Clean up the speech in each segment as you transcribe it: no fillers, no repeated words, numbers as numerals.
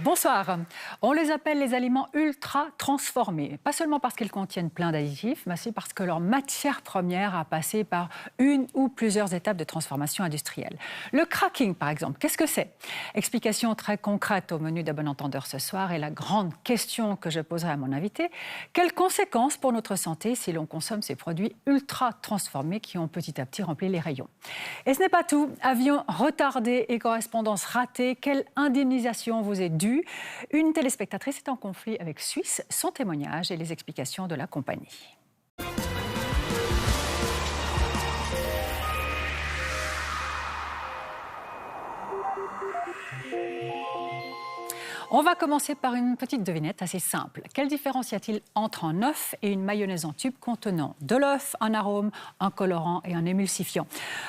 Bonsoir. On les appelle les aliments ultra transformés, pas seulement parce qu'ils contiennent plein d'additifs, mais aussi parce que leur matière première a passé par une ou plusieurs étapes de transformation industrielle. Le cracking, par exemple, qu'est-ce que c'est? Explication très concrète au menu d'À bon entendeur ce soir et la grande question que je poserai à mon invité. Quelles conséquences pour notre santé si l'on consomme ces produits ultra transformés qui ont petit à petit rempli les rayons? Et ce n'est pas tout. Avion retardé et correspondance ratée, quelle indemnisation vous est due? Une téléspectatrice est en conflit avec Suisse, son témoignage et les explications de la compagnie. On va commencer par une petite devinette assez simple. Quelle différence y a-t-il entre un œuf et une mayonnaise en tube contenant de l'œuf, un arôme, un colorant et un émulsifiant?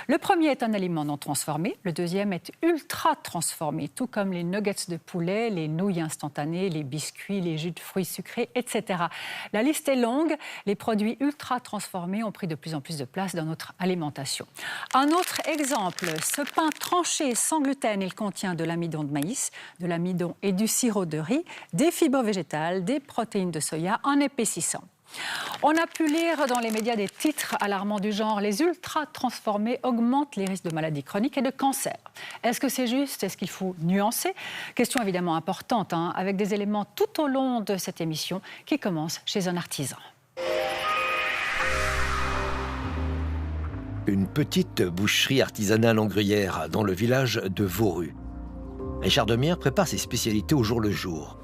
Le premier est un aliment non transformé, le deuxième est ultra transformé, tout comme les nuggets de poulet, les nouilles instantanées, les biscuits, les jus de fruits sucrés, etc. La liste est longue, les produits ultra transformés ont pris de plus en plus de place dans notre alimentation. Un autre exemple, ce pain tranché sans gluten, il contient de l'amidon de maïs, de l'amidon et du sirop de riz, des fibres végétales, des protéines de soya en épaississant. On a pu lire dans les médias des titres alarmants du genre « Les ultra-transformés augmentent les risques de maladies chroniques et de cancer ». Est-ce que c'est juste? Est-ce qu'il faut nuancer? Question évidemment importante, avec des éléments tout au long de cette émission qui commence chez un artisan. Une petite boucherie artisanale en Gruyère, dans le village de Vauru. Richard Demierre prépare ses spécialités au jour le jour.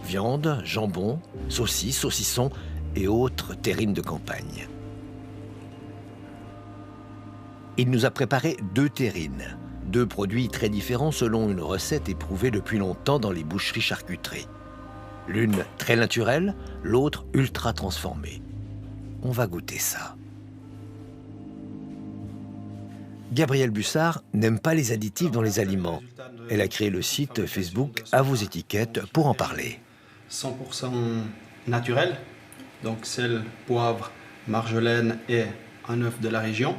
Viande, jambon, saucisses, saucissons et autres terrines de campagne. Il nous a préparé 2 terrines, 2 produits très différents selon une recette éprouvée depuis longtemps dans les boucheries-charcuteries. L'une très naturelle, l'autre ultra transformée. On va goûter ça. Gabrielle Bussard n'aime pas les additifs dans les aliments. Elle a créé le site Facebook À vos étiquettes pour en parler. 100% naturel, donc sel, poivre, marjolaine et un œuf de la région.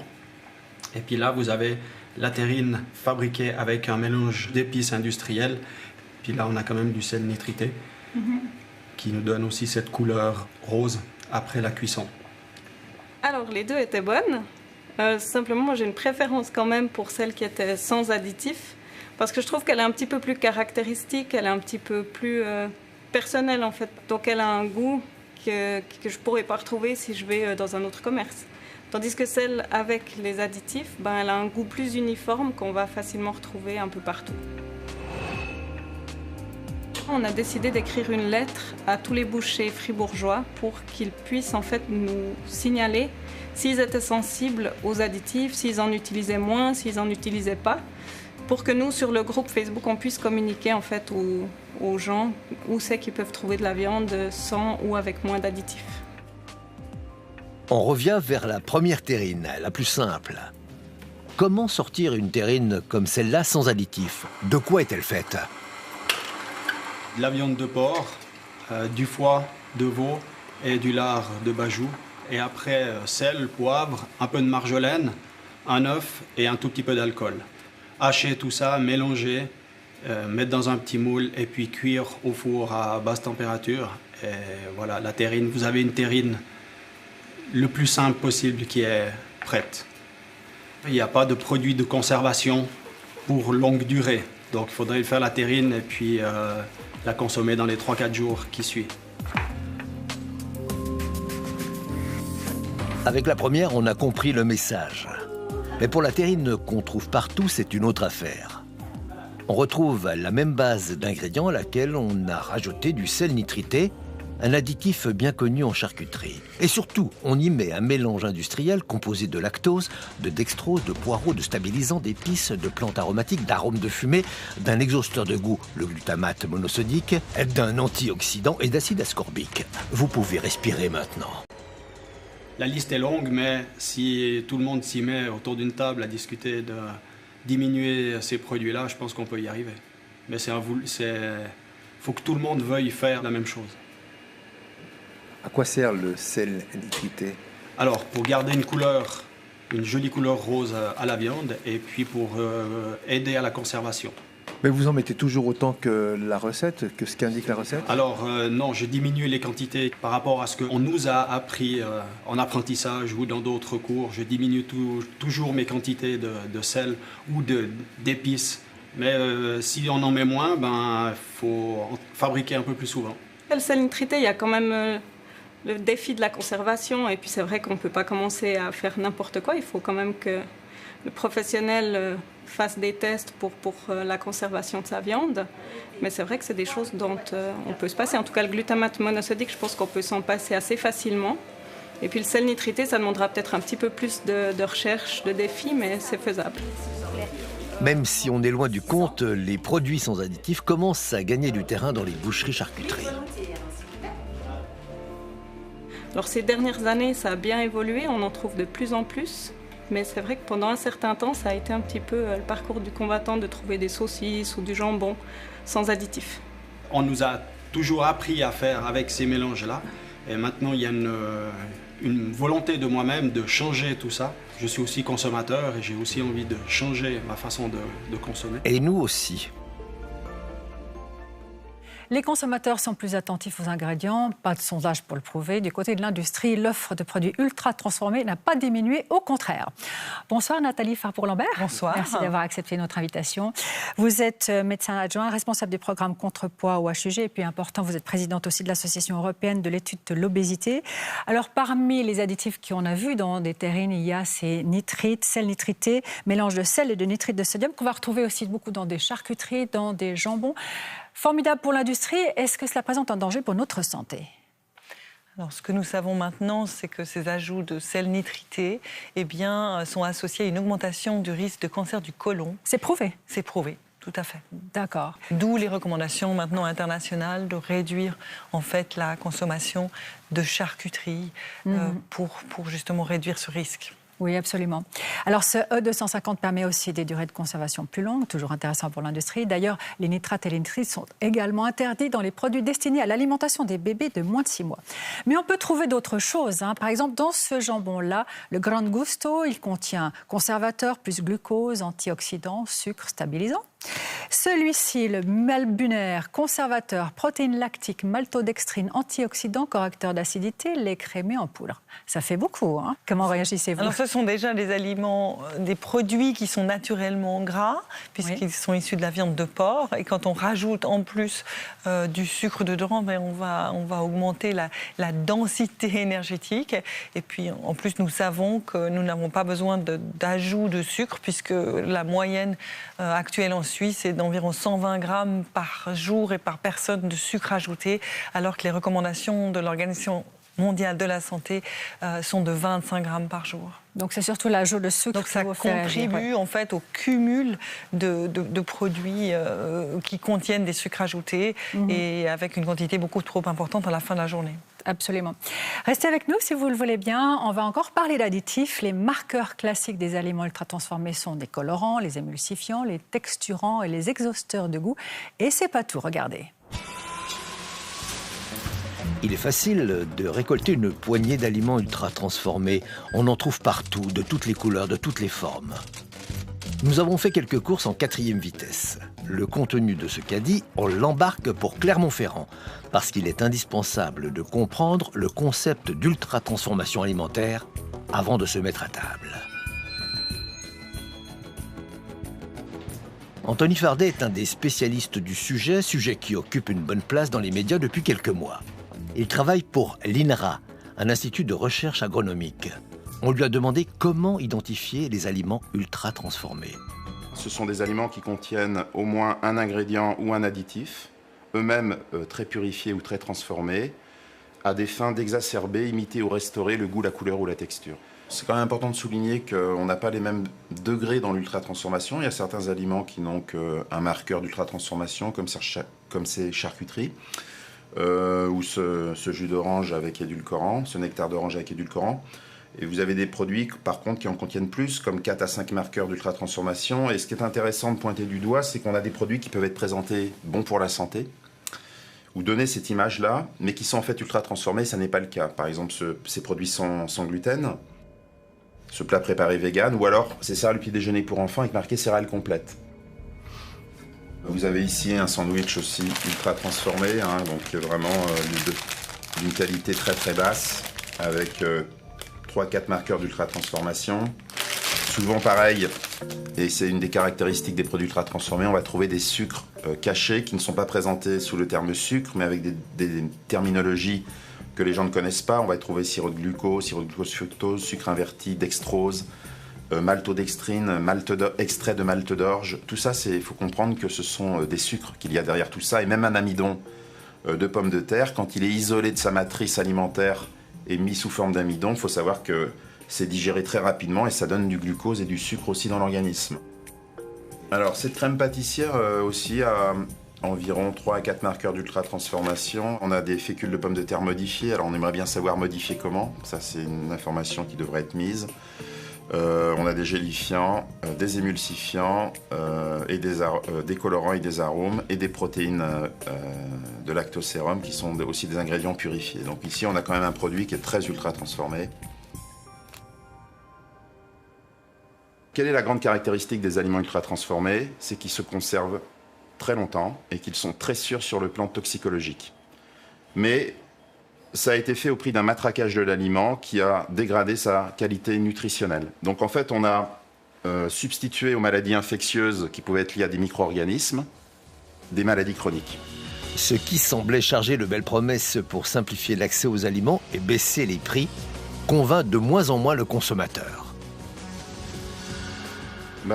Et puis là, vous avez la terrine fabriquée avec un mélange d'épices industrielles. Puis là, on a quand même du sel nitrité qui nous donne aussi cette couleur rose après la cuisson. Alors, les deux étaient bonnes. Simplement, moi, j'ai une préférence quand même pour celle qui était sans additifs, parce que je trouve qu'elle est un petit peu plus caractéristique, elle est un petit peu plus personnelle en fait. Donc, elle a un goût que je ne pourrais pas retrouver si je vais dans un autre commerce. Tandis que celle avec les additifs, elle a un goût plus uniforme qu'on va facilement retrouver un peu partout. On a décidé d'écrire une lettre à tous les bouchers fribourgeois pour qu'ils puissent en fait nous signaler s'ils étaient sensibles aux additifs, s'ils en utilisaient moins, s'ils n'en utilisaient pas, pour que nous, sur le groupe Facebook, on puisse communiquer en fait aux gens où c'est qu'ils peuvent trouver de la viande sans ou avec moins d'additifs. On revient vers la première terrine, la plus simple. Comment sortir une terrine comme celle-là sans additifs? De quoi est-elle faite? De la viande de porc, du foie de veau et du lard de bajou. Et après, sel, poivre, un peu de marjolaine, un œuf et un tout petit peu d'alcool. Hacher tout ça, mélanger, mettre dans un petit moule et puis cuire au four à basse température. Et voilà, la terrine, vous avez une terrine le plus simple possible qui est prête. Il n'y a pas de produit de conservation pour longue durée. Donc il faudrait faire la terrine et puis la consommer dans les 3-4 jours qui suivent. Avec la première, on a compris le message. Mais pour la terrine qu'on trouve partout, c'est une autre affaire. On retrouve la même base d'ingrédients à laquelle on a rajouté du sel nitrité, un additif bien connu en charcuterie. Et surtout, on y met un mélange industriel composé de lactose, de dextrose, de poireaux, de stabilisants, d'épices, de plantes aromatiques, d'arômes de fumée, d'un exhausteur de goût, le glutamate monosodique, d'un antioxydant et d'acide ascorbique. Vous pouvez respirer maintenant. La liste est longue, mais si tout le monde s'y met autour d'une table à discuter de diminuer ces produits-là, je pense qu'on peut y arriver. Mais faut que tout le monde veuille faire la même chose. À quoi sert le sel nitrité? Alors, pour garder une jolie couleur rose à la viande et puis pour aider à la conservation. Mais vous en mettez toujours autant que la recette, que ce qu'indique la recette? Alors non, je diminue les quantités par rapport à ce qu'on nous a appris en apprentissage ou dans d'autres cours. Je diminue toujours mes quantités de sel ou d'épices. Mais si on en met moins, il faut en fabriquer un peu plus souvent. Le sel nitrité, il y a quand même le défi de la conservation. Et puis c'est vrai qu'on ne peut pas commencer à faire n'importe quoi. Il faut quand même que le professionnel fasse des tests pour la conservation de sa viande. Mais c'est vrai que c'est des choses dont on peut se passer. En tout cas, le glutamate monosodique, je pense qu'on peut s'en passer assez facilement. Et puis le sel nitrité, ça demandera peut-être un petit peu plus de recherche, de défis, mais c'est faisable. Même si on est loin du compte, les produits sans additifs commencent à gagner du terrain dans les boucheries-charcuteries. Alors ces dernières années, ça a bien évolué, on en trouve de plus en plus. Mais c'est vrai que pendant un certain temps, ça a été un petit peu le parcours du combattant de trouver des saucisses ou du jambon sans additifs. On nous a toujours appris à faire avec ces mélanges-là. Et maintenant, il y a une volonté de moi-même de changer tout ça. Je suis aussi consommateur et j'ai aussi envie de changer ma façon de consommer. Et nous aussi. Les consommateurs sont plus attentifs aux ingrédients, pas de sondage pour le prouver. Du côté de l'industrie, l'offre de produits ultra transformés n'a pas diminué, au contraire. Bonsoir Nathalie Farpour-Lambert. Bonsoir. Merci d'avoir accepté notre invitation. Vous êtes médecin adjoint, responsable du programme Contrepoids au HUG et puis important, vous êtes présidente aussi de l'Association européenne de l'étude de l'obésité. Alors parmi les additifs qu'on a vus dans des terrines, il y a ces nitrites, sel nitrité, mélange de sel et de nitrite de sodium qu'on va retrouver aussi beaucoup dans des charcuteries, dans des jambons. Formidable pour l'industrie, est-ce que cela présente un danger pour notre santé ? Alors, ce que nous savons maintenant, c'est que ces ajouts de sel nitrité sont associés à une augmentation du risque de cancer du côlon. C'est prouvé ? C'est prouvé, tout à fait. D'accord. D'où les recommandations maintenant internationales de réduire en fait la consommation de charcuterie pour justement réduire ce risque. Oui, absolument. Alors, ce E250 permet aussi des durées de conservation plus longues, toujours intéressant pour l'industrie. D'ailleurs, les nitrates et les nitrites sont également interdits dans les produits destinés à l'alimentation des bébés de moins de 6 mois. Mais on peut trouver d'autres choses. Par exemple, dans ce jambon-là, le Gran Gusto, il contient conservateur plus glucose, antioxydants, sucre stabilisant. Celui-ci, le Malbunaire, conservateur, protéines lactiques, maltodextrine, antioxydant, correcteur d'acidité, lait crémé en poudre. Ça fait beaucoup, hein ? Comment réagissez-vous ? Alors, ce sont déjà des aliments, des produits qui sont naturellement gras, puisqu'ils sont issus de la viande de porc. Et quand on rajoute en plus du sucre dedans, on va augmenter la densité énergétique. Et puis, en plus, nous savons que nous n'avons pas besoin d'ajout de sucre, puisque la moyenne actuelle en Suisse est d'environ 120 grammes par jour et par personne de sucre ajouté, alors que les recommandations de l'Organisation mondiale de la santé sont de 25 grammes par jour. Donc c'est surtout l'ajout de sucre Donc ça contribue en fait au cumul de produits qui contiennent des sucres ajoutés et avec une quantité beaucoup trop importante à la fin de la journée. Absolument. Restez avec nous si vous le voulez bien. On va encore parler d'additifs. Les marqueurs classiques des aliments ultra-transformés sont des colorants, les émulsifiants, les texturants et les exhausteurs de goût. Et c'est pas tout, regardez. Il est facile de récolter une poignée d'aliments ultra-transformés. On en trouve partout, de toutes les couleurs, de toutes les formes. Nous avons fait quelques courses en 4e vitesse. Le contenu de ce caddie, on l'embarque pour Clermont-Ferrand, parce qu'il est indispensable de comprendre le concept d'ultra-transformation alimentaire avant de se mettre à table. Anthony Fardet est un des spécialistes du sujet qui occupe une bonne place dans les médias depuis quelques mois. Il travaille pour l'INRA, un institut de recherche agronomique. On lui a demandé comment identifier les aliments ultra transformés. Ce sont des aliments qui contiennent au moins un ingrédient ou un additif, eux-mêmes très purifiés ou très transformés, à des fins d'exacerber, imiter ou restaurer le goût, la couleur ou la texture. C'est quand même important de souligner qu'on n'a pas les mêmes degrés dans l'ultra-transformation. Il y a certains aliments qui n'ont qu'un marqueur d'ultra-transformation, comme ces charcuteries, ou ce jus d'orange avec édulcorant, ce nectar d'orange avec édulcorant. Et vous avez des produits, par contre, qui en contiennent plus, comme 4 à 5 marqueurs d'ultra-transformation. Et ce qui est intéressant de pointer du doigt, c'est qu'on a des produits qui peuvent être présentés bons pour la santé, ou donner cette image-là, mais qui sont en fait ultra-transformés, ça n'est pas le cas. Par exemple, ces produits sans gluten, ce plat préparé vegan, ou alors ces céréales petit déjeuner pour enfants avec marqué céréales complètes. Vous avez ici un sandwich aussi ultra transformé, donc vraiment d'une qualité très très basse, avec 3-4 marqueurs d'ultra transformation. Souvent pareil, et c'est une des caractéristiques des produits ultra transformés, on va trouver des sucres cachés qui ne sont pas présentés sous le terme sucre, mais avec des terminologies que les gens ne connaissent pas. On va trouver sirop de glucose fructose, sucre inverti, dextrose, maltodextrine, extrait de malte d'orge. Tout ça, il faut comprendre que ce sont des sucres qu'il y a derrière tout ça. Et même un amidon de pommes de terre, quand il est isolé de sa matrice alimentaire et mis sous forme d'amidon, il faut savoir que c'est digéré très rapidement et ça donne du glucose et du sucre aussi dans l'organisme. Alors cette crème pâtissière aussi a environ 3 à 4 marqueurs d'ultra-transformation. On a des fécules de pommes de terre modifiées, alors on aimerait bien savoir modifier comment. Ça c'est une information qui devrait être mise. On a des gélifiants, des émulsifiants, et des colorants et des arômes et des protéines de lactosérum qui sont aussi des ingrédients purifiés. Donc ici on a quand même un produit qui est très ultra-transformé. Quelle est la grande caractéristique des aliments ultra-transformés? C'est qu'ils se conservent très longtemps et qu'ils sont très sûrs sur le plan toxicologique. Mais ça a été fait au prix d'un matraquage de l'aliment qui a dégradé sa qualité nutritionnelle. Donc en fait, on a substitué aux maladies infectieuses qui pouvaient être liées à des micro-organismes, des maladies chroniques. Ce qui semblait charger de belles promesses pour simplifier l'accès aux aliments et baisser les prix convainc de moins en moins le consommateur.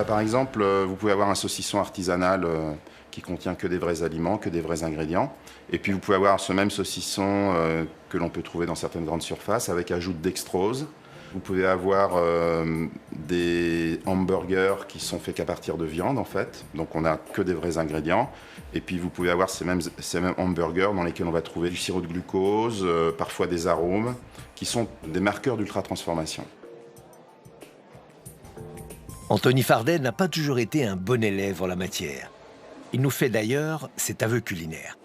Par exemple, vous pouvez avoir un saucisson artisanal qui contient que des vrais aliments, que des vrais ingrédients. Et puis vous pouvez avoir ce même saucisson que l'on peut trouver dans certaines grandes surfaces avec ajout de dextrose. Vous pouvez avoir des hamburgers qui sont faits qu'à partir de viande en fait. Donc on n'a que des vrais ingrédients. Et puis vous pouvez avoir ces mêmes hamburgers dans lesquels on va trouver du sirop de glucose, parfois des arômes, qui sont des marqueurs d'ultra-transformation. Anthony Fardet n'a pas toujours été un bon élève en la matière. Il nous fait d'ailleurs cet aveu culinaire.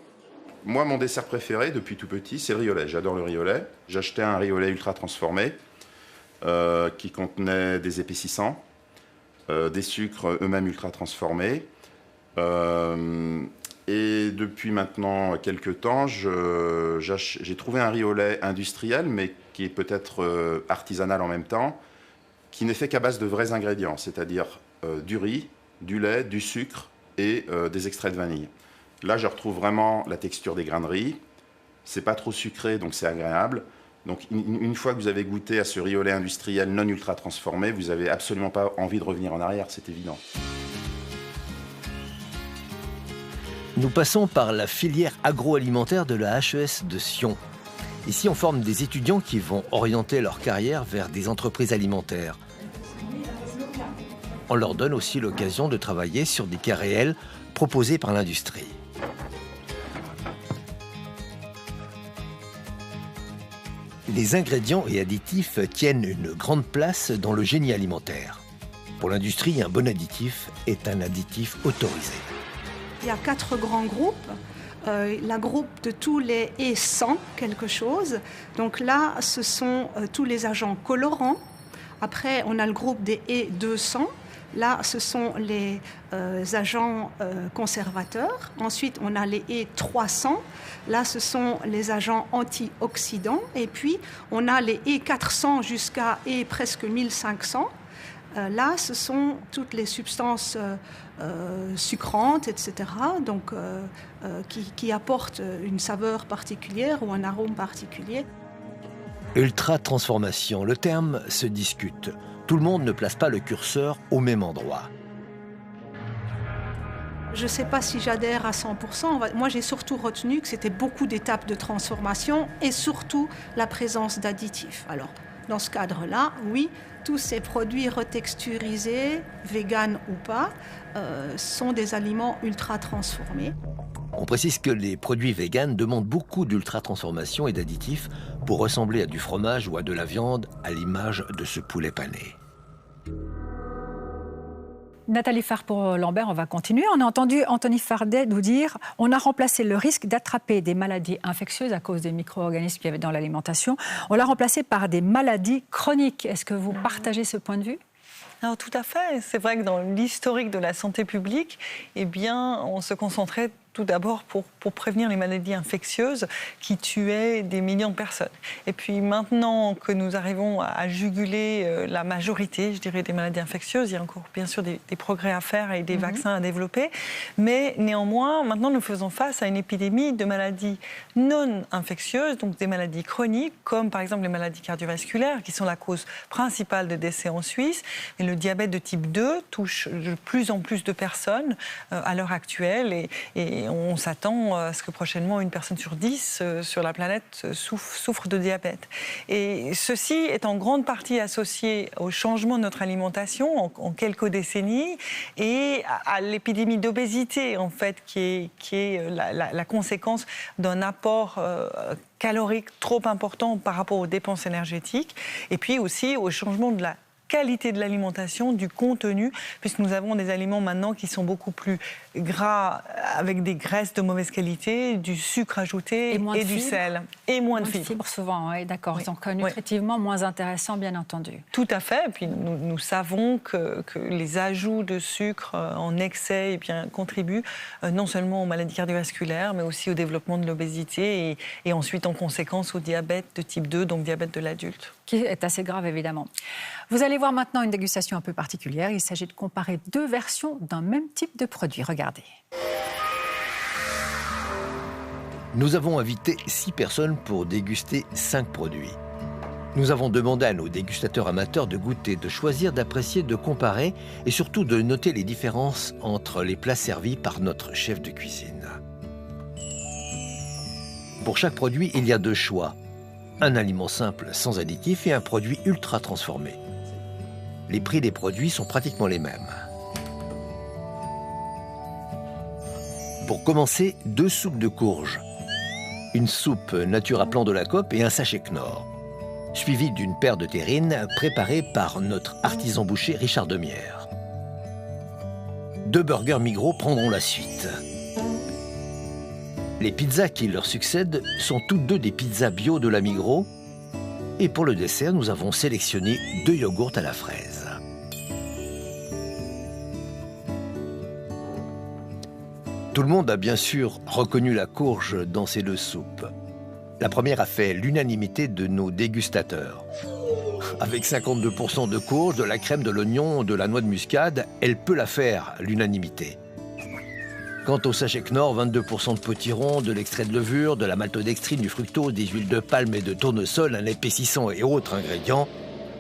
Moi, mon dessert préféré depuis tout petit, c'est le riolet. J'adore le riolet. J'achetais un riolet ultra transformé qui contenait des épaississants, des sucres eux-mêmes ultra transformés. Et depuis maintenant quelques temps, j'ai trouvé un riolet industriel, mais qui est peut-être artisanal en même temps, qui n'est fait qu'à base de vrais ingrédients, c'est-à-dire du riz, du lait, du sucre et des extraits de vanille. Là, je retrouve vraiment la texture des grains de riz. C'est pas trop sucré, donc c'est agréable. Donc, une fois que vous avez goûté à ce riolet industriel non ultra transformé, vous n'avez absolument pas envie de revenir en arrière, c'est évident. Nous passons par la filière agroalimentaire de la HES de Sion. Ici, on forme des étudiants qui vont orienter leur carrière vers des entreprises alimentaires. On leur donne aussi l'occasion de travailler sur des cas réels proposés par l'industrie. Les ingrédients et additifs tiennent une grande place dans le génie alimentaire. Pour l'industrie, un bon additif est un additif autorisé. Il y a 4 grands groupes. La groupe de tous les E100 quelque chose. Donc là, ce sont tous les agents colorants. Après, on a le groupe des E200. Là, ce sont les agents conservateurs. Ensuite, on a les E300. Là, ce sont les agents antioxydants. Et puis, on a les E400 jusqu'à presque 1500. Là, ce sont toutes les substances sucrantes, etc., donc, qui apportent une saveur particulière ou un arôme particulier. Ultra-transformation, le terme se discute. Tout le monde ne place pas le curseur au même endroit. Je ne sais pas si j'adhère à 100%. Moi, j'ai surtout retenu que c'était beaucoup d'étapes de transformation et surtout la présence d'additifs. Alors, dans ce cadre-là, oui, tous ces produits retexturisés, véganes ou pas, sont des aliments ultra transformés. On précise que les produits véganes demandent beaucoup d'ultra-transformation et d'additifs pour ressembler à du fromage ou à de la viande, à l'image de ce poulet pané. Nathalie Farpour-Lambert, on va continuer. On a entendu Anthony Fardet nous dire on a remplacé le risque d'attraper des maladies infectieuses à cause des micro-organismes qu'il y avait dans l'alimentation. On l'a remplacé par des maladies chroniques. Est-ce que vous partagez ce point de vue ? Alors tout à fait. C'est vrai que dans l'historique de la santé publique, eh bien, on se concentrait tout d'abord pour prévenir les maladies infectieuses qui tuaient des millions de personnes. Et puis maintenant que nous arrivons à juguler la majorité, je dirais, des maladies infectieuses, il y a encore bien sûr des progrès à faire et des vaccins à développer. Mais néanmoins, maintenant nous faisons face à une épidémie de maladies non infectieuses, donc des maladies chroniques, comme par exemple les maladies cardiovasculaires, qui sont la cause principale de décès en Suisse. Et le diabète de type 2 touche de plus en plus de personnes à l'heure actuelle. Et on s'attend à ce que prochainement, une personne sur 10 sur la planète souffre de diabète. Et ceci est en grande partie associé au changement de notre alimentation en quelques décennies et à l'épidémie d'obésité, en fait, qui est la conséquence d'un apport calorique trop important par rapport aux dépenses énergétiques, et puis aussi au changement de la qualité de l'alimentation, du contenu, puisque nous avons des aliments maintenant qui sont beaucoup plus gras, avec des graisses de mauvaise qualité, du sucre ajouté et du sel. Et moins de fibres. Souvent, oui, d'accord. Oui. Donc nutritivement moins intéressant, bien entendu. Tout à fait. Et puis nous savons que les ajouts de sucre en excès contribuent non seulement aux maladies cardiovasculaires, mais aussi au développement de l'obésité et ensuite en conséquence au diabète de type 2, donc diabète de l'adulte. Qui est assez grave, évidemment. Vous allez voir maintenant une dégustation un peu particulière. Il s'agit de comparer deux versions d'un même type de produit. Regardez. Nous avons invité 6 personnes pour déguster 5 produits. Nous avons demandé à nos dégustateurs amateurs de goûter, de choisir, d'apprécier, de comparer et surtout de noter les différences entre les plats servis par notre chef de cuisine. Pour chaque produit, il y a 2 choix. Un aliment simple sans additifs et un produit ultra transformé. Les prix des produits sont pratiquement les mêmes. Pour commencer, 2 soupes de courges. Une soupe nature à plan de la Coop et un sachet Knorr. Suivi d'une paire de terrines préparées par notre artisan boucher Richard Demière. 2 burgers Migros prendront la suite. Les pizzas qui leur succèdent sont toutes 2 des pizzas bio de la Migros. Et pour le dessert, nous avons sélectionné 2 yogourts à la fraise. Tout le monde a bien sûr reconnu la courge dans ces 2 soupes. La première a fait l'unanimité de nos dégustateurs. Avec 52% de courge, de la crème, de l'oignon, de la noix de muscade, elle peut la faire, l'unanimité. Quant au sachet Knorr, 22% de potiron, de l'extrait de levure, de la maltodextrine, du fructose, des huiles de palme et de tournesol, un épaississant et autres ingrédients,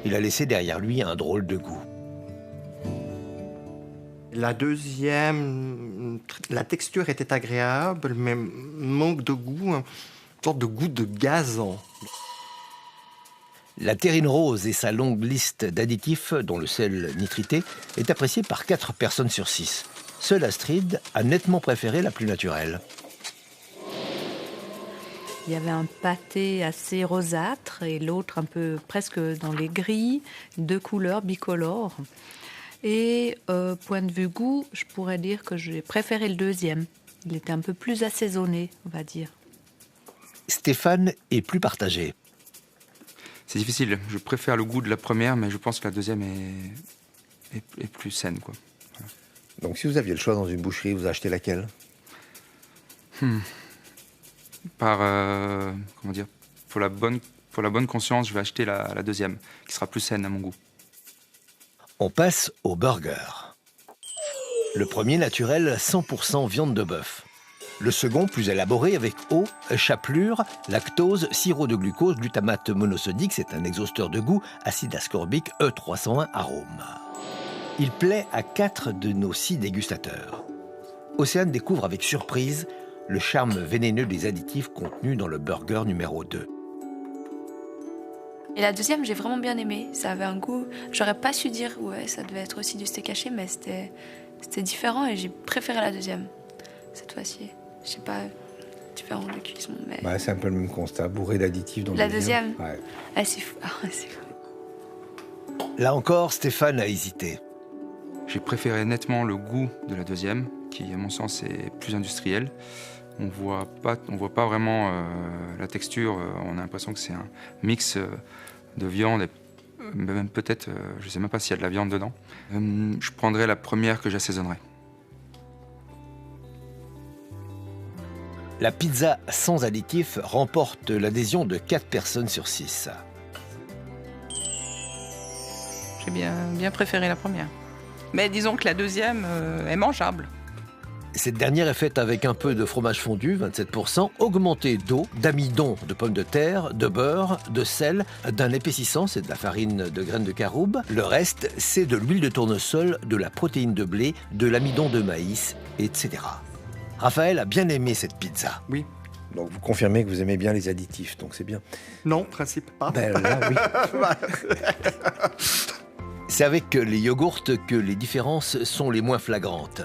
il a laissé derrière lui un drôle de goût. La deuxième, la texture était agréable, mais manque de goût, une sorte de goût de gazon. La terrine rose et sa longue liste d'additifs, dont le sel nitrité, est appréciée par 4 personnes sur 6. Seule Astrid a nettement préféré la plus naturelle. Il y avait un pâté assez rosâtre et l'autre un peu presque dans les gris, 2 couleurs bicolores. Et point de vue goût, je pourrais dire que j'ai préféré le deuxième. Il était un peu plus assaisonné, on va dire. Stéphane est plus partagé. C'est difficile. Je préfère le goût de la première, mais je pense que la deuxième est plus saine, quoi. Voilà. Donc si vous aviez le choix dans une boucherie, vous achetez laquelle ? Comment dire, pour la bonne conscience, je vais acheter la deuxième, qui sera plus saine à mon goût. On passe au burger. Le premier naturel, 100% viande de bœuf. Le second, plus élaboré, avec eau, chapelure, lactose, sirop de glucose, glutamate monosodique, c'est un exhausteur de goût, acide ascorbique, E301 arôme. Il plaît à 4 de nos 6 dégustateurs. Océane découvre avec surprise le charme vénéneux des additifs contenus dans le burger numéro 2. Et la deuxième, j'ai vraiment bien aimé. Ça avait un goût... J'aurais pas su dire, ouais, ça devait être aussi du steak haché, mais c'était différent et j'ai préféré la deuxième, cette fois-ci. Je sais pas, différent de cuisson, mais... Bah, c'est un peu le même constat, bourré d'additifs dans la deuxième. Ouais. Ah, c'est fou. Ah, c'est fou. Là encore, Stéphane a hésité. J'ai préféré nettement le goût de la deuxième, qui, à mon sens, est plus industriel. On voit pas vraiment la texture. On a l'impression que c'est un mix de viande Même peut-être, je ne sais même pas s'il y a de la viande dedans. Je prendrais la première que j'assaisonnerais. La pizza sans additifs remporte l'adhésion de 4 personnes sur 6. J'ai bien préféré la première. Mais disons que la deuxième est mangeable. Cette dernière est faite avec un peu de fromage fondu, 27%, augmenté d'eau, d'amidon de pommes de terre, de beurre, de sel, d'un épaississant, c'est de la farine de graines de caroube. Le reste, c'est de l'huile de tournesol, de la protéine de blé, de l'amidon de maïs, etc. Raphaël a bien aimé cette pizza. Oui. Donc vous confirmez que vous aimez bien les additifs, donc c'est bien. Non, principe pas. Ben là, oui. C'est avec les yogourts que les différences sont les moins flagrantes.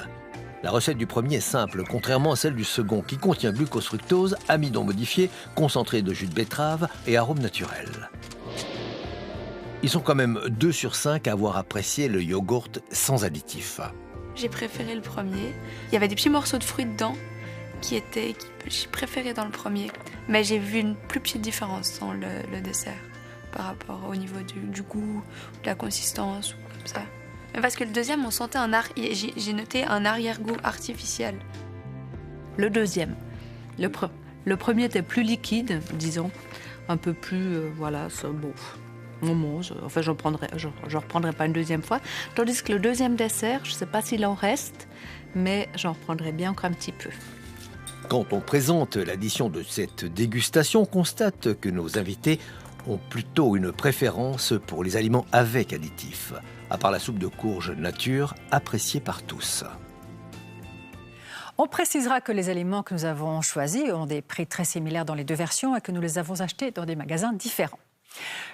La recette du premier est simple, contrairement à celle du second, qui contient glucose fructose, amidon modifié, concentré de jus de betterave et arômes naturels. Ils sont quand même 2 sur 5 à avoir apprécié le yogourt sans additifs. J'ai préféré le premier. Il y avait des petits morceaux de fruits dedans j'ai préféré dans le premier. Mais j'ai vu une plus petite différence dans le dessert par rapport au niveau du goût, de la consistance ou comme ça. Parce que le deuxième, on sentait j'ai noté un arrière-goût artificiel. Le deuxième. Le premier était plus liquide, disons, un peu plus, voilà, bon, on mange. Enfin, je reprendrai pas une deuxième fois. Tandis que le deuxième dessert, je ne sais pas s'il en reste, mais j'en reprendrai bien encore un petit peu. Quand on présente l'addition de cette dégustation, on constate que nos invités ont plutôt une préférence pour les aliments avec additifs, à part la soupe de courge nature, appréciée par tous. On précisera que les aliments que nous avons choisis ont des prix très similaires dans les 2 versions et que nous les avons achetés dans des magasins différents.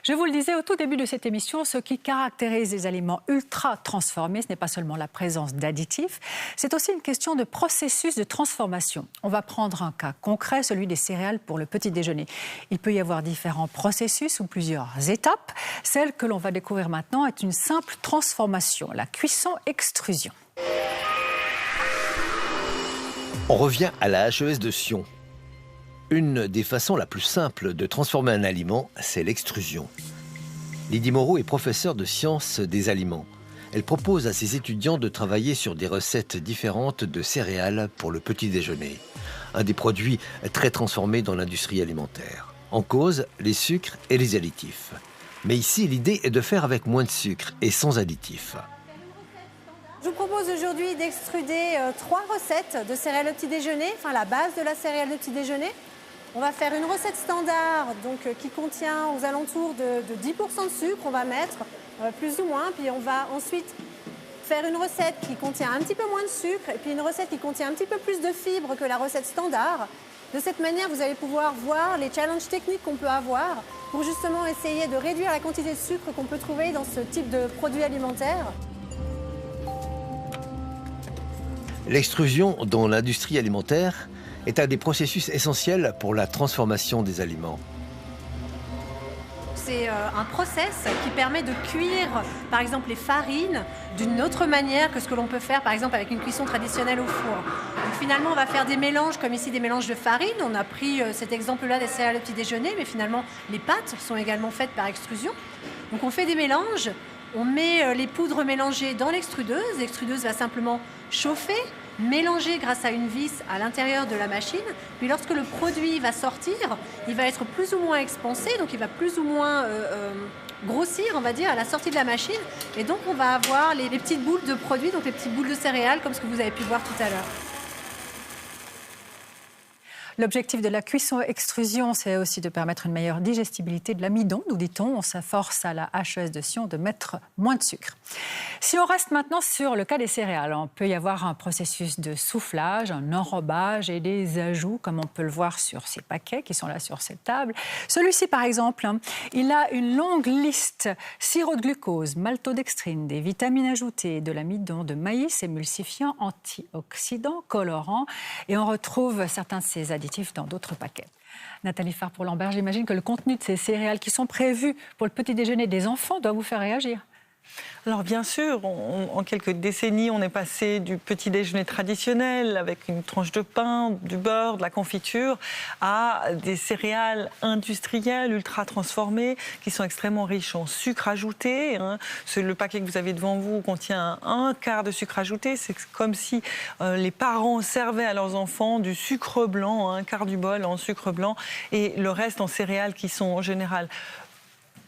Je vous le disais au tout début de cette émission, ce qui caractérise les aliments ultra transformés, ce n'est pas seulement la présence d'additifs, c'est aussi une question de processus de transformation. On va prendre un cas concret, celui des céréales pour le petit déjeuner. Il peut y avoir différents processus ou plusieurs étapes. Celle que l'on va découvrir maintenant est une simple transformation, la cuisson-extrusion. On revient à la HES de Sion. Une des façons la plus simples de transformer un aliment, c'est l'extrusion. Lydie Moreau est professeure de sciences des aliments. Elle propose à ses étudiants de travailler sur des recettes différentes de céréales pour le petit déjeuner. Un des produits très transformés dans l'industrie alimentaire. En cause, les sucres et les additifs. Mais ici, l'idée est de faire avec moins de sucre et sans additifs. Je vous propose aujourd'hui d'extruder 3 recettes de céréales au petit déjeuner, enfin la base de la céréale de petit déjeuner. On va faire une recette standard donc, qui contient aux alentours de 10% de sucre, on va mettre plus ou moins. Puis on va ensuite faire une recette qui contient un petit peu moins de sucre et puis une recette qui contient un petit peu plus de fibres que la recette standard. De cette manière, vous allez pouvoir voir les challenges techniques qu'on peut avoir pour justement essayer de réduire la quantité de sucre qu'on peut trouver dans ce type de produit alimentaire. L'extrusion dans l'industrie alimentaire est un des processus essentiels pour la transformation des aliments. C'est un process qui permet de cuire, par exemple, les farines d'une autre manière que ce que l'on peut faire, par exemple, avec une cuisson traditionnelle au four. Donc, finalement, on va faire des mélanges, comme ici, des mélanges de farine. On a pris cet exemple-là des céréales au petit déjeuner, mais finalement, les pâtes sont également faites par extrusion. Donc, on fait des mélanges. On met les poudres mélangées dans l'extrudeuse. L'extrudeuse va simplement chauffer, mélanger grâce à une vis à l'intérieur de la machine. Puis lorsque le produit va sortir, il va être plus ou moins expansé, donc il va plus ou moins grossir, on va dire, à la sortie de la machine. Et donc on va avoir les petites boules de produits, donc les petites boules de céréales, comme ce que vous avez pu voir tout à l'heure. L'objectif de la cuisson-extrusion, c'est aussi de permettre une meilleure digestibilité de l'amidon, nous dit-on. On s'efforce à la HES de Sion de mettre moins de sucre. Si on reste maintenant sur le cas des céréales, on peut y avoir un processus de soufflage, un enrobage et des ajouts, comme on peut le voir sur ces paquets qui sont là sur cette table. Celui-ci, par exemple, il a une longue liste: sirop de glucose, maltodextrine, des vitamines ajoutées, de l'amidon de maïs, émulsifiant, antioxydants, colorants. Et on retrouve certains de ces additifs dans d'autres paquets. Nathalie Farr pour Lambert, j'imagine que le contenu de ces céréales qui sont prévues pour le petit déjeuner des enfants doit vous faire réagir. Alors bien sûr, en quelques décennies, on est passé du petit déjeuner traditionnel avec une tranche de pain, du beurre, de la confiture, à des céréales industrielles ultra transformées qui sont extrêmement riches en sucre ajouté. Le paquet que vous avez devant vous contient un quart de sucre ajouté. C'est comme si les parents servaient à leurs enfants du sucre blanc, un quart du bol en sucre blanc et le reste en céréales qui sont en général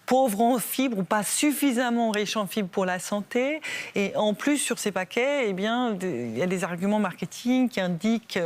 pauvres en fibres ou pas suffisamment riches en fibres pour la santé. Et en plus, sur ces paquets, il y a des arguments marketing qui indiquent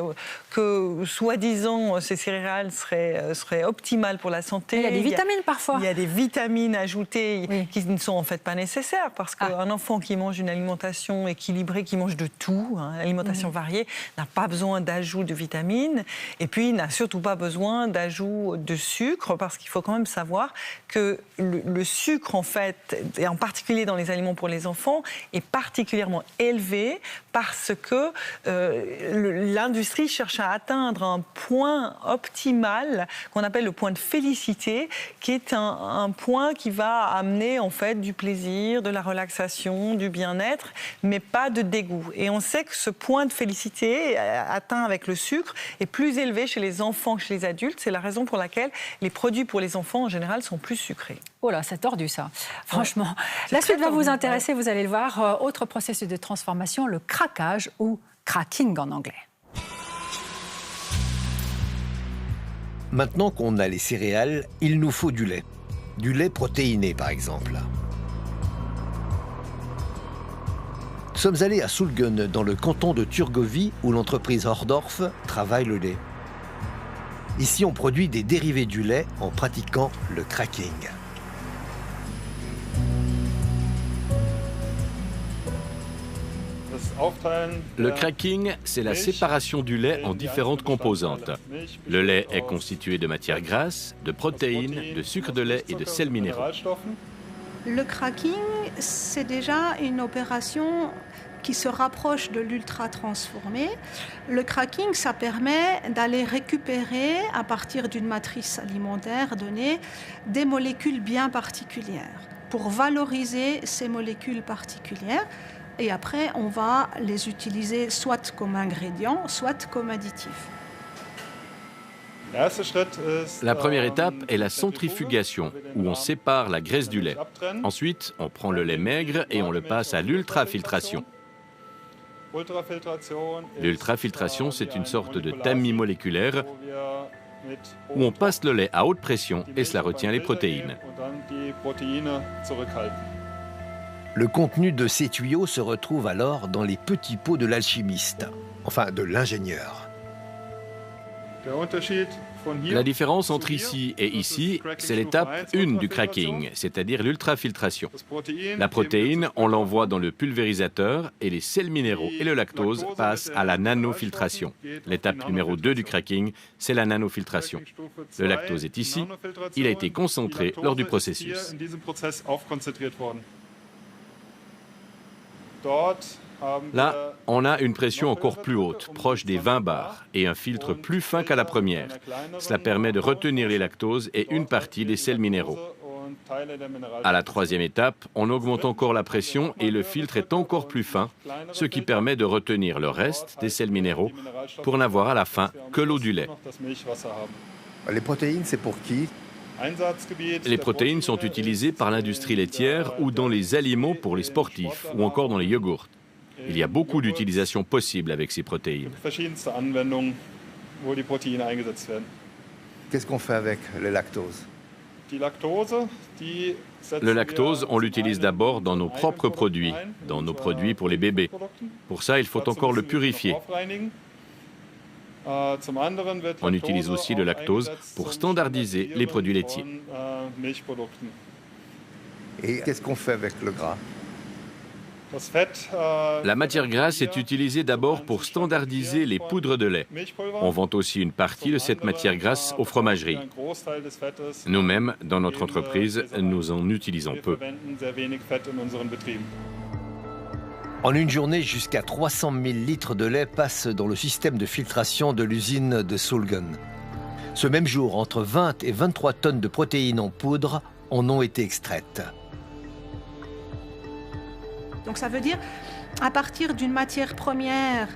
que, soi-disant, ces céréales seraient optimales pour la santé. Il y a des vitamines parfois. Il y a des vitamines ajoutées qui ne sont en fait pas nécessaires parce qu'un enfant qui mange une alimentation équilibrée, qui mange de tout, alimentation variée, n'a pas besoin d'ajout de vitamines et puis n'a surtout pas besoin d'ajout de sucre parce qu'il faut quand même savoir que le sucre, en fait, et en particulier dans les aliments pour les enfants, est particulièrement élevé parce que l'industrie cherche à atteindre un point optimal qu'on appelle le point de félicité, qui est un point qui va amener en fait du plaisir, de la relaxation, du bien-être, mais pas de dégoût. Et on sait que ce point de félicité atteint avec le sucre est plus élevé chez les enfants que chez les adultes. C'est la raison pour laquelle les produits pour les enfants en général sont plus sucrés. Oh là, c'est tordu ça, franchement. La suite va vous intéresser, vous allez le voir. Autre processus de transformation, le craquage ou cracking en anglais. Maintenant qu'on a les céréales, il nous faut du lait. Du lait protéiné, par exemple. Nous sommes allés à Sulgen, dans le canton de Thurgovie, où l'entreprise Hordorf travaille le lait. Ici, on produit des dérivés du lait en pratiquant le cracking. Le cracking, c'est la séparation du lait en différentes composantes. Le lait est constitué de matières grasses, de protéines, de sucre de lait et de sels minéraux. Le cracking, c'est déjà une opération qui se rapproche de l'ultra transformé. Le cracking, ça permet d'aller récupérer, à partir d'une matrice alimentaire donnée, des molécules bien particulières pour valoriser ces molécules particulières. Et après, on va les utiliser soit comme ingrédients, soit comme additifs. La première étape est la centrifugation, où on sépare la graisse du lait. Ensuite, on prend le lait maigre et on le passe à l'ultrafiltration. L'ultrafiltration, c'est une sorte de tamis moléculaire où on passe le lait à haute pression et cela retient les protéines. Le contenu de ces tuyaux se retrouve alors dans les petits pots de l'alchimiste, enfin de l'ingénieur. La différence entre ici et ici, c'est l'étape 1 du cracking, c'est-à-dire l'ultrafiltration. La protéine, on l'envoie dans le pulvérisateur et les sels minéraux et le lactose passent à la nanofiltration. L'étape numéro 2 du cracking, c'est la nanofiltration. Le lactose est ici, il a été concentré lors du processus. Là, on a une pression encore plus haute, proche des 20 bars, et un filtre plus fin qu'à la première. Cela permet de retenir les lactoses et une partie des sels minéraux. À la troisième étape, on augmente encore la pression et le filtre est encore plus fin, ce qui permet de retenir le reste des sels minéraux pour n'avoir à la fin que l'eau du lait. Les protéines, c'est pour qui ? Les protéines sont utilisées par l'industrie laitière ou dans les aliments pour les sportifs ou encore dans les yogourts. Il y a beaucoup d'utilisations possibles avec ces protéines. Qu'est-ce qu'on fait avec le lactose ? Le lactose, on l'utilise d'abord dans nos propres produits, dans nos produits pour les bébés. Pour ça, il faut encore le purifier. On utilise aussi le lactose pour standardiser les produits laitiers. Et qu'est-ce qu'on fait avec le gras ? La matière grasse est utilisée d'abord pour standardiser les poudres de lait. On vend aussi une partie de cette matière grasse aux fromageries. Nous-mêmes, dans notre entreprise, nous en utilisons peu. En une journée, jusqu'à 300 000 litres de lait passent dans le système de filtration de l'usine de Sulgen. Ce même jour, entre 20 et 23 tonnes de protéines en poudre en ont été extraites. Donc ça veut dire, à partir d'une matière première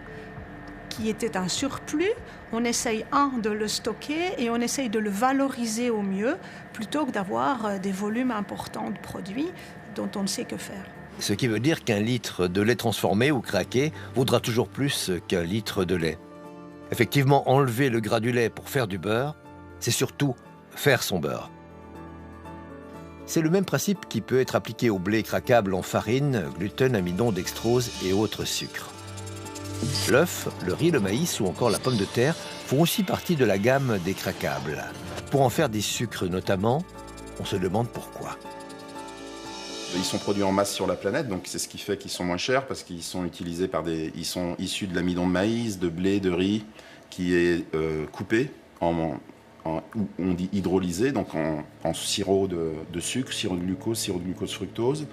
qui était un surplus, on essaye, de le stocker et on essaye de le valoriser au mieux, plutôt que d'avoir des volumes importants de produits dont on ne sait que faire. Ce qui veut dire qu'un litre de lait transformé ou craqué vaudra toujours plus qu'un litre de lait. Effectivement, enlever le gras du lait pour faire du beurre, c'est surtout faire son beurre. C'est le même principe qui peut être appliqué au blé craquable en farine, gluten, amidon, dextrose et autres sucres. L'œuf, le riz, le maïs ou encore la pomme de terre font aussi partie de la gamme des craquables. Pour en faire des sucres notamment, on se demande pourquoi. Ils sont produits en masse sur la planète, donc c'est ce qui fait qu'ils sont moins chers, parce qu'ils sont utilisés ils sont issus de l'amidon de maïs, de blé, de riz, qui est coupé, on dit hydrolysé, donc en sirop de sucre, sirop de glucose, fructose.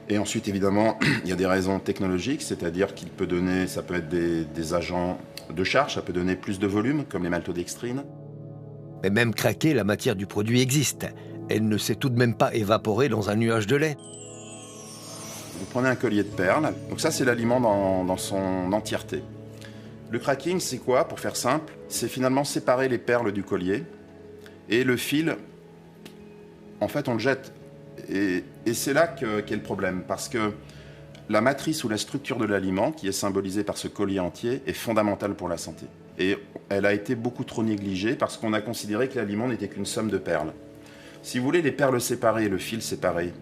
Et ensuite, évidemment, il y a des raisons technologiques, c'est-à-dire ça peut être des agents de charge, ça peut donner plus de volume, comme les maltodextrines. Mais même craquée, la matière du produit existe. Elle ne s'est tout de même pas évaporée dans un nuage de lait. Vous prenez un collier de perles, donc ça c'est l'aliment dans son entièreté. Le cracking, c'est quoi, pour faire simple? C'est finalement séparer les perles du collier, et le fil, en fait, on le jette. Et c'est là qu'est le problème, parce que la matrice ou la structure de l'aliment, qui est symbolisée par ce collier entier, est fondamentale pour la santé. Et elle a été beaucoup trop négligée, parce qu'on a considéré que l'aliment n'était qu'une somme de perles. Si vous voulez, les perles séparées et le fil séparé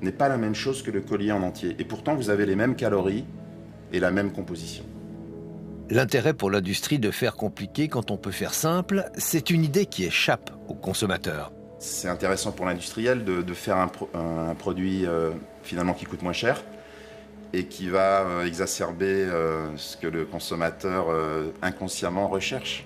n'est pas la même chose que le collier en entier. Et pourtant, vous avez les mêmes calories et la même composition. L'intérêt pour l'industrie de faire compliqué quand on peut faire simple, c'est une idée qui échappe aux consommateurs. C'est intéressant pour l'industriel de faire un produit finalement qui coûte moins cher et qui va exacerber ce que le consommateur inconsciemment recherche.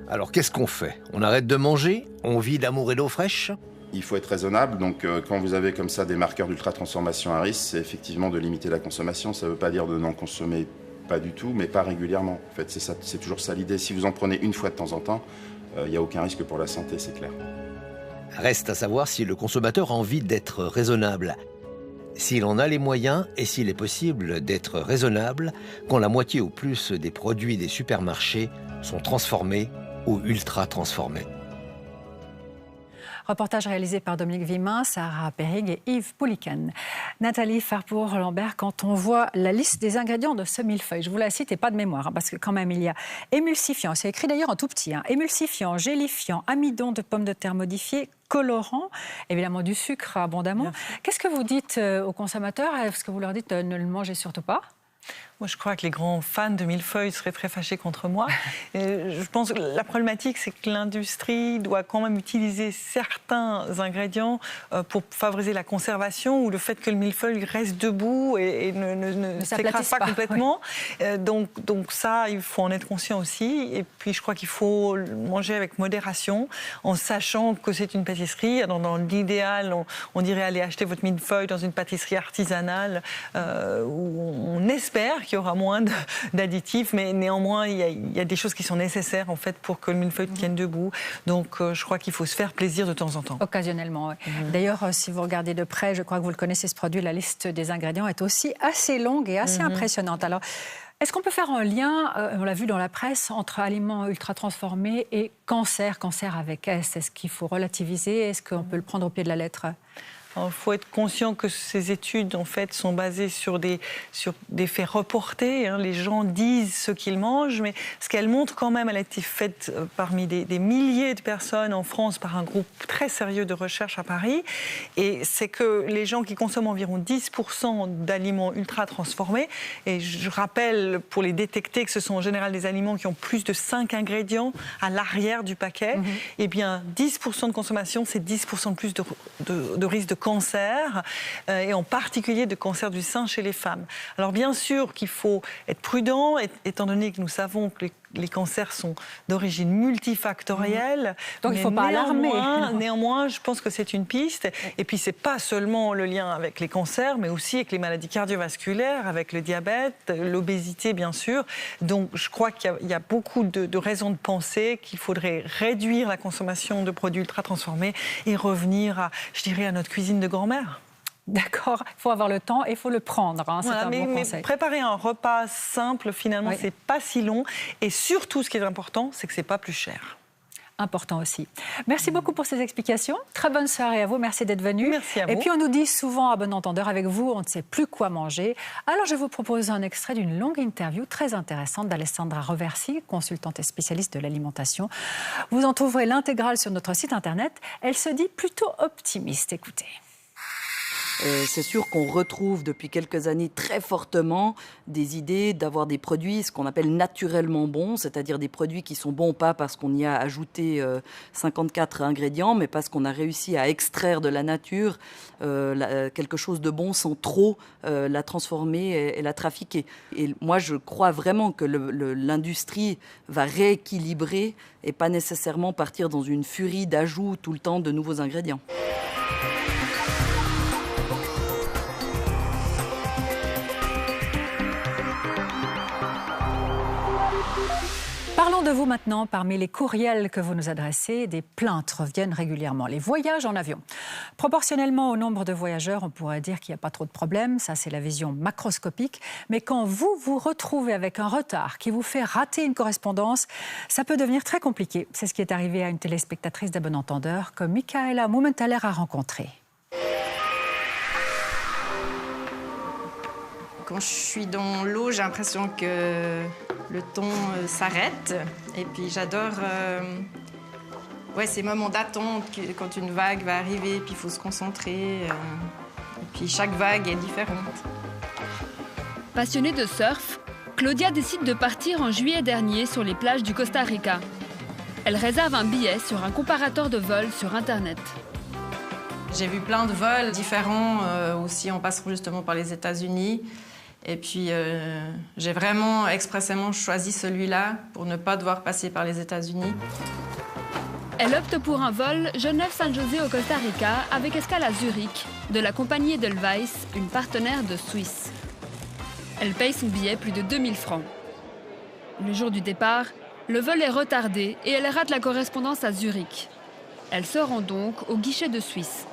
Alors qu'est-ce qu'on fait? On arrête de manger? On vit d'amour et d'eau fraîche? Il faut être raisonnable, donc quand vous avez comme ça des marqueurs d'ultra-transformation à risque, c'est effectivement de limiter la consommation. Ça ne veut pas dire de n'en consommer pas du tout, mais pas régulièrement. En fait, c'est toujours ça l'idée. Si vous en prenez une fois de temps en temps, il n'y a aucun risque pour la santé, c'est clair. Reste à savoir si le consommateur a envie d'être raisonnable. S'il en a les moyens et s'il est possible d'être raisonnable quand la moitié ou plus des produits des supermarchés sont transformés ou ultra transformés. Reportage réalisé par Dominique Vimin, Sarah Perrig et Yves Pouliken. Nathalie Farpour-Lambert, quand on voit la liste des ingrédients de ce millefeuille, je vous la cite et pas de mémoire, parce que quand même il y a émulsifiant, c'est écrit d'ailleurs en tout petit, émulsifiant, gélifiant, amidon de pommes de terre modifié, colorant, évidemment du sucre abondamment. Qu'est-ce que vous dites aux consommateurs? Est-ce que vous leur dites ne le mangez surtout pas? Moi, je crois que les grands fans de millefeuille seraient très fâchés contre moi. Je pense que la problématique, c'est que l'industrie doit quand même utiliser certains ingrédients pour favoriser la conservation ou le fait que le millefeuille reste debout et ne s'écrase pas complètement. Oui. Donc ça, il faut en être conscient aussi. Et puis, je crois qu'il faut manger avec modération, en sachant que c'est une pâtisserie. Dans l'idéal, on dirait aller acheter votre millefeuille dans une pâtisserie artisanale où on espère qu'il y aura moins d'additifs, mais néanmoins, il y a des choses qui sont nécessaires en fait, pour que le millefeuille tienne debout. Donc, je crois qu'il faut se faire plaisir de temps en temps. Occasionnellement, oui. D'ailleurs, si vous regardez de près, je crois que vous le connaissez, ce produit, la liste des ingrédients est aussi assez longue et assez impressionnante. Alors, est-ce qu'on peut faire un lien, on l'a vu dans la presse, entre aliments ultra-transformés et cancer avec S? Est-ce qu'il faut relativiser? Est-ce qu'on peut le prendre au pied de la lettre? Il faut être conscient que ces études, en fait, sont basées sur des faits reportés. Les gens disent ce qu'ils mangent, mais ce qu'elles montrent quand même, elle a été faite parmi des milliers de personnes en France par un groupe très sérieux de recherche à Paris. Et c'est que les gens qui consomment environ 10% d'aliments ultra transformés, et je rappelle pour les détecter que ce sont en général des aliments qui ont plus de 5 ingrédients à l'arrière du paquet, et bien 10% de consommation, c'est 10% de plus de risque de cancer, et en particulier de cancer du sein chez les femmes. Alors bien sûr qu'il faut être prudent, étant donné que nous savons que les cancers sont d'origine multifactorielle. Donc il ne faut pas alarmer. Néanmoins, je pense que c'est une piste. Et puis, ce n'est pas seulement le lien avec les cancers, mais aussi avec les maladies cardiovasculaires, avec le diabète, l'obésité, bien sûr. Donc, je crois qu'il y a beaucoup de raisons de penser qu'il faudrait réduire la consommation de produits ultra transformés et revenir à notre cuisine de grand-mère. D'accord, il faut avoir le temps et il faut le prendre, hein, c'est un bon conseil. Mais préparer un repas simple, finalement, c'est pas si long. Et surtout, ce qui est important, c'est que c'est pas plus cher. Important aussi. Merci beaucoup pour ces explications. Très bonne soirée à vous. Merci d'être venu. Merci à vous. Et puis, on nous dit souvent, à bon entendeur, avec vous, on ne sait plus quoi manger. Alors, je vous propose un extrait d'une longue interview très intéressante d'Alessandra Roversi, consultante et spécialiste de l'alimentation. Vous en trouverez l'intégrale sur notre site internet. Elle se dit plutôt optimiste. Écoutez. C'est sûr qu'on retrouve depuis quelques années très fortement des idées d'avoir des produits, ce qu'on appelle naturellement bons, c'est-à-dire des produits qui sont bons pas parce qu'on y a ajouté 54 ingrédients, mais parce qu'on a réussi à extraire de la nature quelque chose de bon sans trop la transformer et la trafiquer. Et moi, je crois vraiment que l'industrie va rééquilibrer et pas nécessairement partir dans une furie d'ajout tout le temps de nouveaux ingrédients. Parlons de vous maintenant. Parmi les courriels que vous nous adressez, des plaintes reviennent régulièrement. Les voyages en avion. Proportionnellement au nombre de voyageurs, on pourrait dire qu'il n'y a pas trop de problèmes. Ça, c'est la vision macroscopique. Mais quand vous vous retrouvez avec un retard qui vous fait rater une correspondance, ça peut devenir très compliqué. C'est ce qui est arrivé à une téléspectatrice d'À bon entendeur que Michaela Mumenthaler a rencontrée. Quand je suis dans l'eau, j'ai l'impression que le temps s'arrête. Et puis j'adore ces moments d'attente, quand une vague va arriver, puis il faut se concentrer. Et puis chaque vague est différente. Passionnée de surf, Claudia décide de partir en juillet dernier sur les plages du Costa Rica. Elle réserve un billet sur un comparateur de vols sur Internet. J'ai vu plein de vols différents aussi en passant justement par les États-Unis. Et puis, j'ai vraiment expressément choisi celui-là pour ne pas devoir passer par les États-Unis. Elle opte pour un vol Genève-San José au Costa Rica avec escale à Zurich de la compagnie Edelweiss, une partenaire de Suisse. Elle paye son billet plus de 2000 francs. Le jour du départ, le vol est retardé et elle rate la correspondance à Zurich. Elle se rend donc au guichet de Suisse.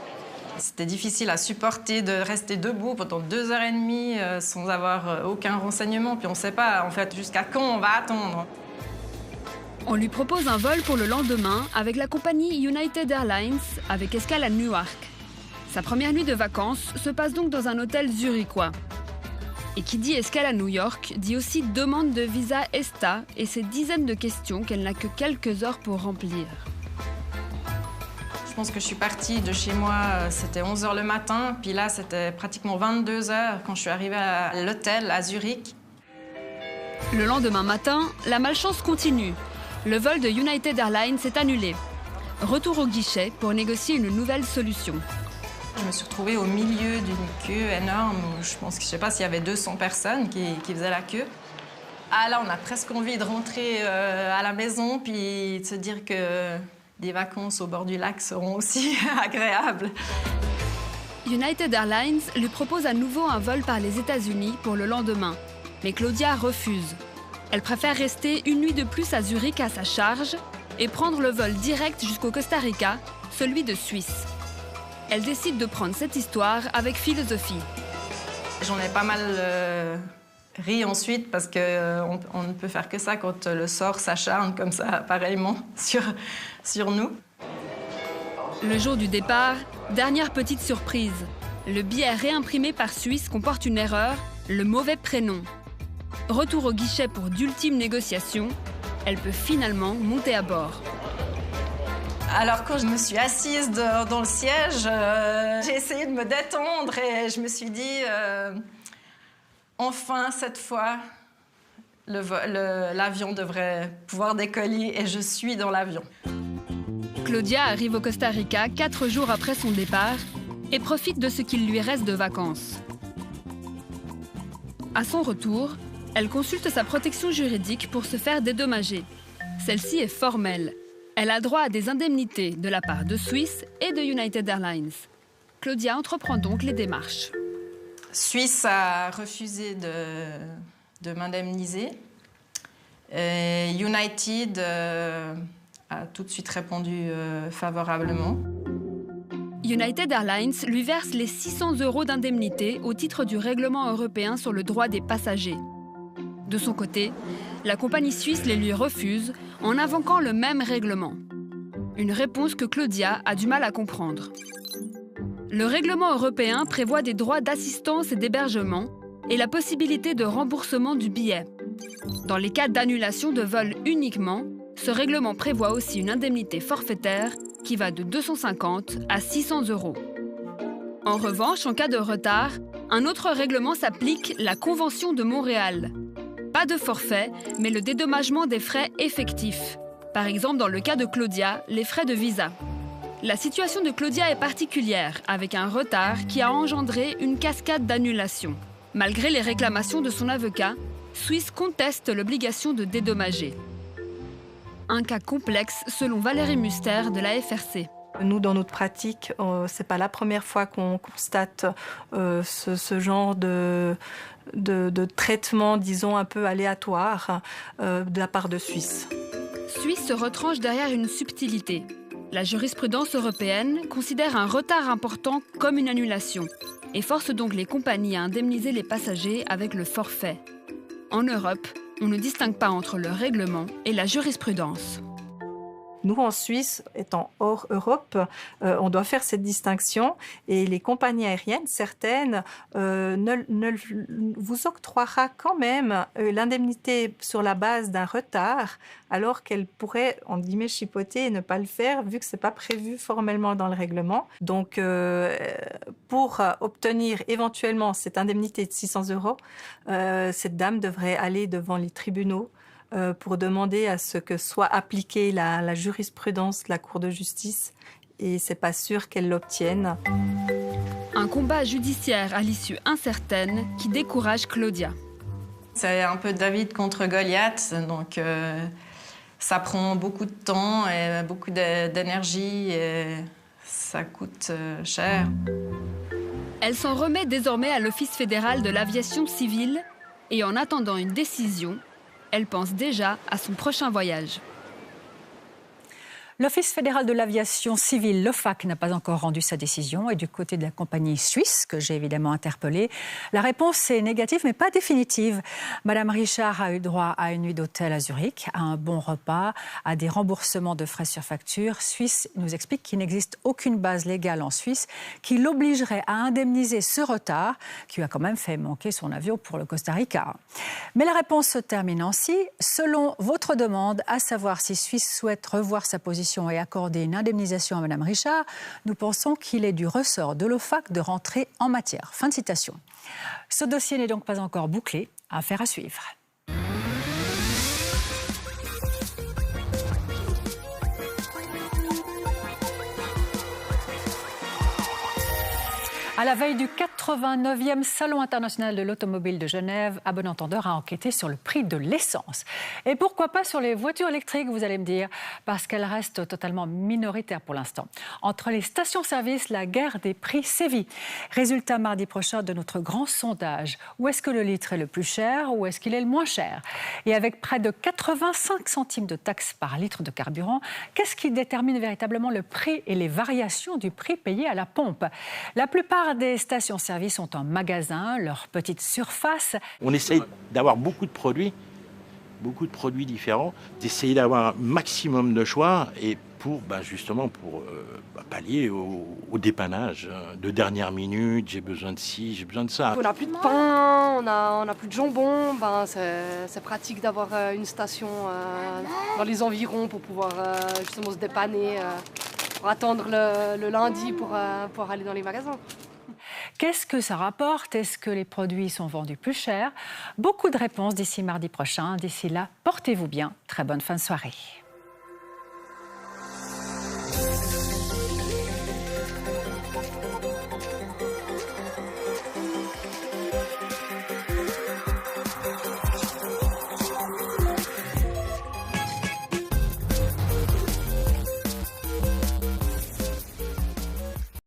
C'était difficile à supporter de rester debout pendant 2h30 sans avoir aucun renseignement. Puis on ne sait pas en fait jusqu'à quand on va attendre. On lui propose un vol pour le lendemain avec la compagnie United Airlines avec escale à Newark. Sa première nuit de vacances se passe donc dans un hôtel zurichois. Et qui dit escale à New York dit aussi demande de visa ESTA et ses dizaines de questions qu'elle n'a que quelques heures pour remplir. Je pense que je suis partie de chez moi, c'était 11h le matin, puis là c'était pratiquement 22h quand je suis arrivée à l'hôtel à Zurich. Le lendemain matin, la malchance continue. Le vol de United Airlines est annulé. Retour au guichet pour négocier une nouvelle solution. Je me suis retrouvée au milieu d'une queue énorme. Je ne sais pas s'il y avait 200 personnes qui faisaient la queue. Ah là, on a presque envie de rentrer à la maison puis de se dire que des vacances au bord du lac seront aussi agréables. United Airlines lui propose à nouveau un vol par les États-Unis pour le lendemain. Mais Claudia refuse. Elle préfère rester une nuit de plus à Zurich à sa charge et prendre le vol direct jusqu'au Costa Rica, celui de Suisse. Elle décide de prendre cette histoire avec philosophie. J'en ai pas mal ri ensuite parce qu'on ne peut faire que ça quand le sort s'acharne comme ça, pareillement, sur nous. Le jour du départ, dernière petite surprise. Le billet réimprimé par Suisse comporte une erreur, le mauvais prénom. Retour au guichet pour d'ultimes négociations, elle peut finalement monter à bord. Alors quand je me suis assise dans le siège, j'ai essayé de me détendre et je me suis dit, enfin cette fois, l'avion devrait pouvoir décoller et je suis dans l'avion. Claudia arrive au Costa Rica 4 jours après son départ et profite de ce qu'il lui reste de vacances. À son retour, elle consulte sa protection juridique pour se faire dédommager. Celle-ci est formelle. Elle a droit à des indemnités de la part de Suisse et de United Airlines. Claudia entreprend donc les démarches. Suisse a refusé de m'indemniser. United... a tout de suite répondu favorablement. United Airlines lui verse les 600 € d'indemnité au titre du règlement européen sur le droit des passagers. De son côté, la compagnie suisse les lui refuse en invoquant le même règlement. Une réponse que Claudia a du mal à comprendre. Le règlement européen prévoit des droits d'assistance et d'hébergement et la possibilité de remboursement du billet. Dans les cas d'annulation de vol uniquement, ce règlement prévoit aussi une indemnité forfaitaire qui va de 250 à 600 €. En revanche, en cas de retard, un autre règlement s'applique, la Convention de Montréal. Pas de forfait, mais le dédommagement des frais effectifs. Par exemple, dans le cas de Claudia, les frais de visa. La situation de Claudia est particulière, avec un retard qui a engendré une cascade d'annulations. Malgré les réclamations de son avocat, Swiss conteste l'obligation de dédommager. Un cas complexe selon Valérie Muster de la FRC. Nous, dans notre pratique, ce n'est pas la première fois qu'on constate ce genre de traitement, disons, un peu aléatoire de la part de Suisse. Suisse se retranche derrière une subtilité. La jurisprudence européenne considère un retard important comme une annulation et force donc les compagnies à indemniser les passagers avec le forfait. En Europe, on ne distingue pas entre le règlement et la jurisprudence. Nous, en Suisse, étant hors Europe, on doit faire cette distinction et les compagnies aériennes, certaines, vous octroiera quand même l'indemnité sur la base d'un retard, alors qu'elles pourraient, en guillemets, chipoter et ne pas le faire, vu que ce n'est pas prévu formellement dans le règlement. Donc, pour obtenir éventuellement cette indemnité de 600 €, cette dame devrait aller devant les tribunaux pour demander à ce que soit appliquée la jurisprudence de la Cour de justice et c'est pas sûr qu'elle l'obtienne. Un combat judiciaire à l'issue incertaine qui décourage Claudia. C'est un peu David contre Goliath, donc ça prend beaucoup de temps et beaucoup d'énergie et ça coûte cher. Elle s'en remet désormais à l'Office fédéral de l'aviation civile et en attendant une décision, elle pense déjà à son prochain voyage. L'Office fédéral de l'aviation civile, l'OFAC, n'a pas encore rendu sa décision. Et du côté de la compagnie suisse, que j'ai évidemment interpellée, la réponse est négative, mais pas définitive. Madame Richard a eu droit à une nuit d'hôtel à Zurich, à un bon repas, à des remboursements de frais sur facture. Suisse nous explique qu'il n'existe aucune base légale en Suisse qui l'obligerait à indemniser ce retard, qui a quand même fait manquer son avion pour le Costa Rica. Mais la réponse se termine ainsi. Selon votre demande, à savoir si Suisse souhaite revoir sa position et accorder une indemnisation à Mme Richard, nous pensons qu'il est du ressort de l'OFAC de rentrer en matière. Fin de citation. Ce dossier n'est donc pas encore bouclé. Affaire à suivre. À la veille du 89e Salon international de l'automobile de Genève, à bon entendeur a enquêté sur le prix de l'essence. Et pourquoi pas sur les voitures électriques, vous allez me dire, parce qu'elles restent totalement minoritaires pour l'instant. Entre les stations-service, la guerre des prix sévit. Résultat mardi prochain de notre grand sondage. Où est-ce que le litre est le plus cher ou est-ce qu'il est le moins cher? Et avec près de 85 centimes de taxes par litre de carburant, qu'est-ce qui détermine véritablement le prix et les variations du prix payé à la pompe? La plupart des stations-service ont un magasin, leur petite surface. On essaye d'avoir beaucoup de produits différents, d'essayer d'avoir un maximum de choix et pour justement pour pallier au dépannage de dernière minute, j'ai besoin de ci, j'ai besoin de ça. On n'a plus de pain, on n'a plus de jambon, c'est pratique d'avoir une station dans les environs pour pouvoir justement se dépanner, pour attendre le lundi pour aller dans les magasins. Qu'est-ce que ça rapporte? Est-ce que les produits sont vendus plus cher? Beaucoup de réponses d'ici mardi prochain. D'ici là, portez-vous bien. Très bonne fin de soirée.